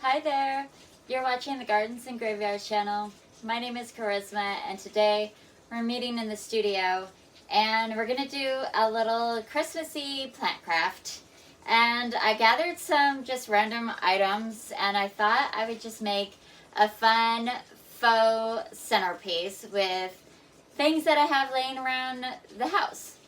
Hi there! You're watching the Gardens and Graveyards channel. My name is Charisma, and today we're meeting in the studio and we're gonna do a little Christmassy plant craft. And I gathered some just random items and I thought I would just make a fun faux centerpiece with things that I have laying around the house.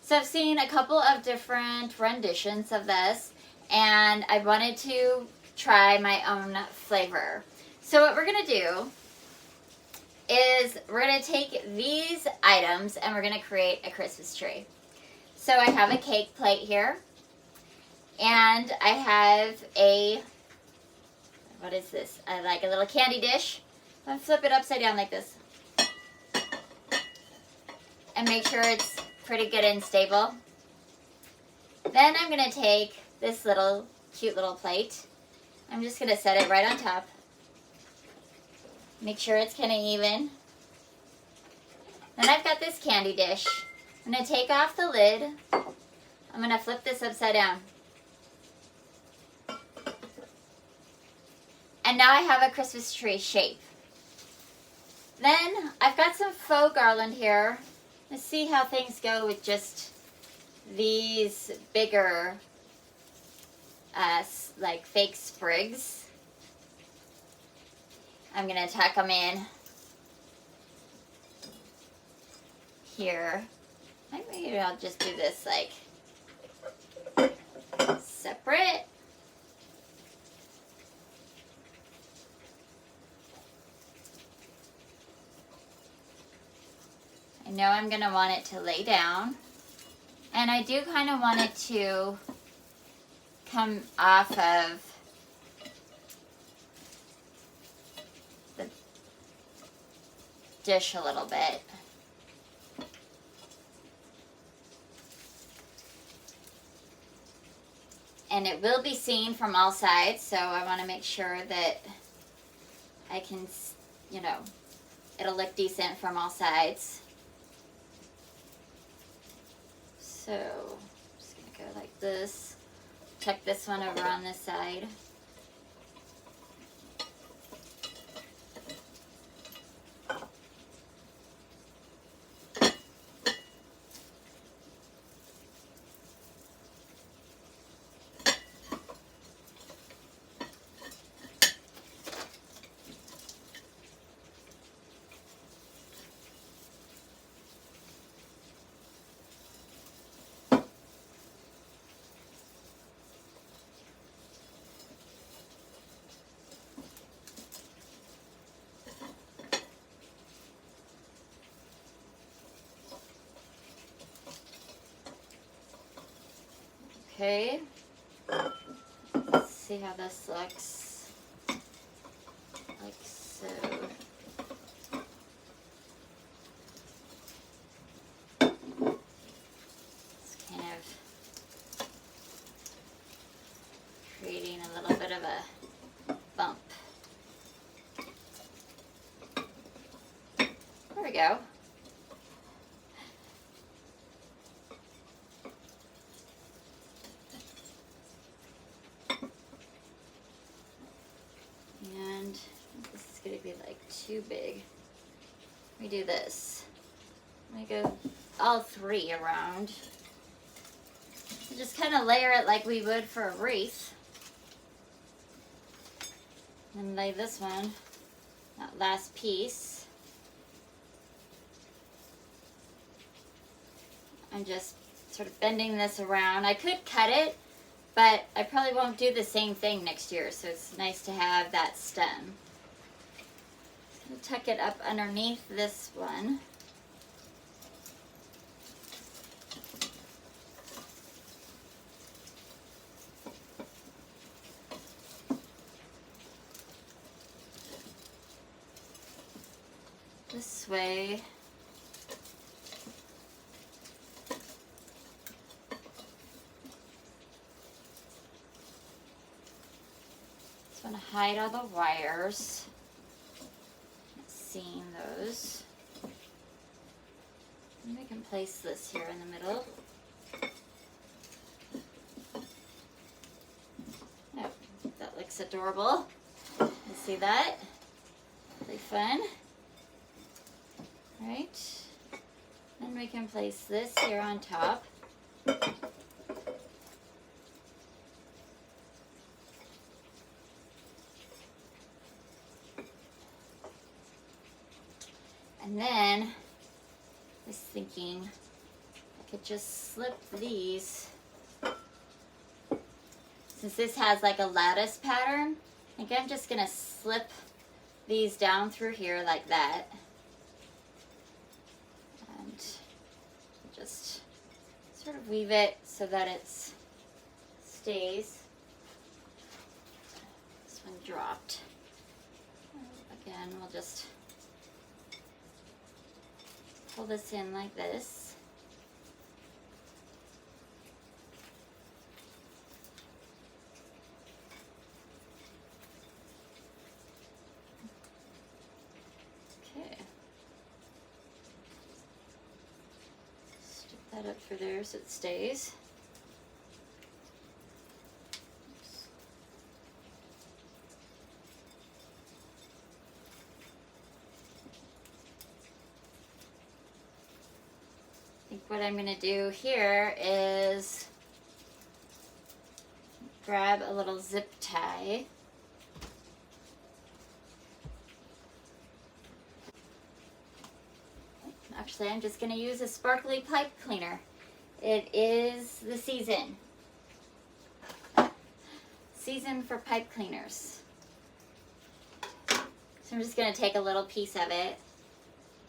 So I've seen a couple of different renditions of this and I wanted to try my own flavor. So what we're gonna do is we're gonna take these items and we're gonna create a Christmas tree. So I have a cake plate here and I have a, what is this? I like a little candy dish. I'm gonna flip it upside down like this and make sure it's pretty good and stable. Then I'm gonna take this little cute little plate. I'm just gonna set it right on top. Make sure it's kind of even. Then I've got this candy dish. I'm gonna take off the lid. I'm gonna flip this upside down. And now I have a Christmas tree shape. Then I've got some faux garland here. Let's see how things go with just these bigger like fake sprigs. I'm gonna tuck them in here. Maybe I'll just do this like separate. I know I'm gonna want it to lay down, and I do kind of want it to come off of the dish a little bit. And it will be seen from all sides, so I want to make sure that I can, you know, it'll look decent from all sides. So I'm just gonna go like this. Tuck this one over on this side. Okay, let's see how this looks, like so. It's kind of creating a little bit of a bump. There we go. Be like too big. Let me do this. Let me go all three around. Just kind of layer it like we would for a wreath. And lay this one, that last piece. I'm just sort of bending this around. I could cut it, but I probably won't do the same thing next year, so it's nice to have that stem. Tuck it up underneath this one. This way. Just want to hide all the wires. Seeing those. And we can place this here in the middle. looks adorable. You see that? Really fun. All right. Then we can place this here on top. And then I was thinking I could just slip these, since this has like a lattice pattern, I think I'm just gonna slip these down through here like that. And just sort of weave it so that it stays. This one dropped. Again, we'll just pull this in like this. Okay. Stick that up for there so it stays. What I'm going to do here is grab a little zip tie. Actually, I'm just going to use a sparkly pipe cleaner. It is the season. Season for pipe cleaners. So I'm just going to take a little piece of it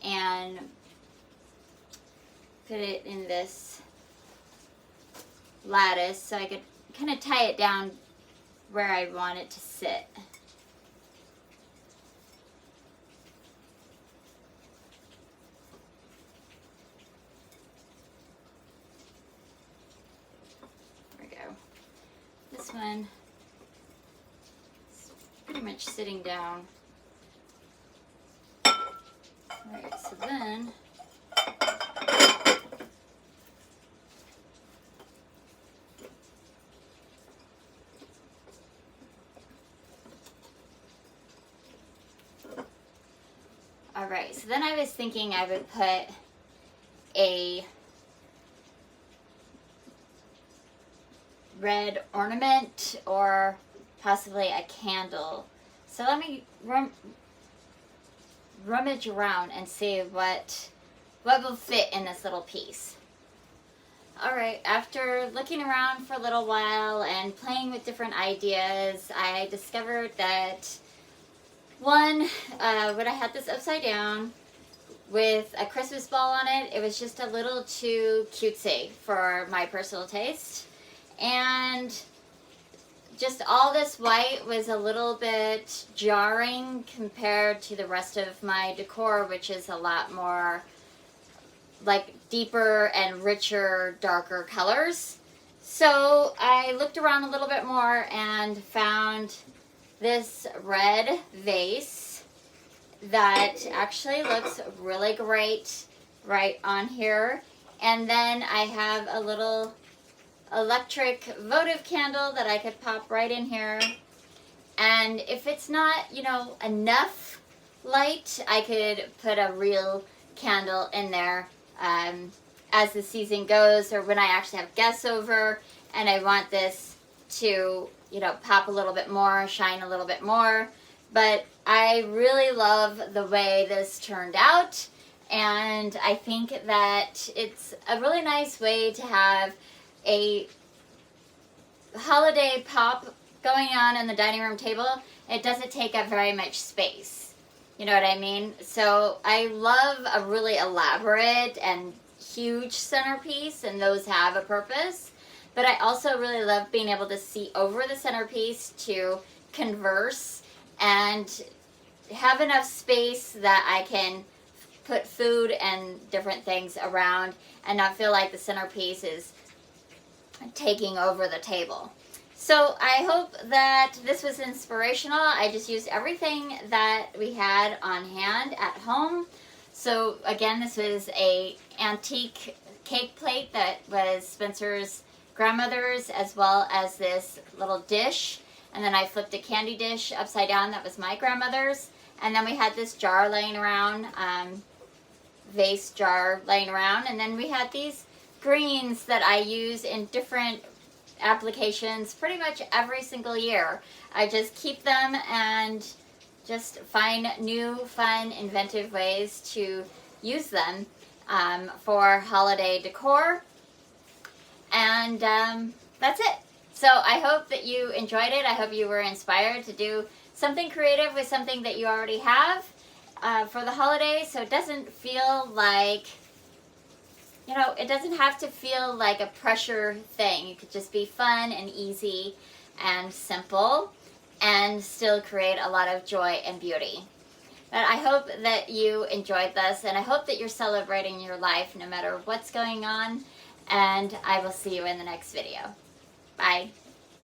and put it in this lattice so I could kind of tie it down where I want it to sit. There we go. This one is pretty much sitting down. Alright, so then Alright, so then I was thinking I would put a red ornament or possibly a candle. So let me rummage around and see what will fit in this little piece. Alright, after looking around for a little while and playing with different ideas, I discovered that one, when I had this upside down with a Christmas ball on it, it was just a little too cutesy for my personal taste. And just all this white was a little bit jarring compared to the rest of my decor, which is a lot more like deeper and richer, darker colors. So I looked around a little bit more and found this red vase that actually looks really great right on here. And then I have a little electric votive candle that I could pop right in here. And if it's not, you know, enough light, I could put a real candle in there as the season goes, or when I actually have guests over and I want this to, you know, pop a little bit more, shine a little bit more. But I really love the way this turned out, and I think that it's a really nice way to have a holiday pop going on in the dining room table. It doesn't take up very much space. You know what I mean? So I love a really elaborate and huge centerpiece, and those have a purpose. But I also really love being able to see over the centerpiece to converse and have enough space that I can put food and different things around and not feel like the centerpiece is taking over the table. So I hope that this was inspirational. I just used everything that we had on hand at home. So again, this was a antique cake plate that was Spencer's grandmother's, as well as this little dish. And then I flipped a candy dish upside down that was my grandmother's. And then we had this jar laying around, vase jar laying around. And then we had these greens that I use in different applications pretty much every single year. I just keep them and just find new, fun, inventive ways to use them for holiday decor. And that's it. So I hope that you enjoyed it. I hope you were inspired to do something creative with something that you already have for the holidays, so it doesn't feel like, you know, it doesn't have to feel like a pressure thing. It could just be fun and easy and simple and still create a lot of joy and beauty. But I hope that you enjoyed this, and I hope that you're celebrating your life no matter what's going on, and I will see you in the next video. Bye.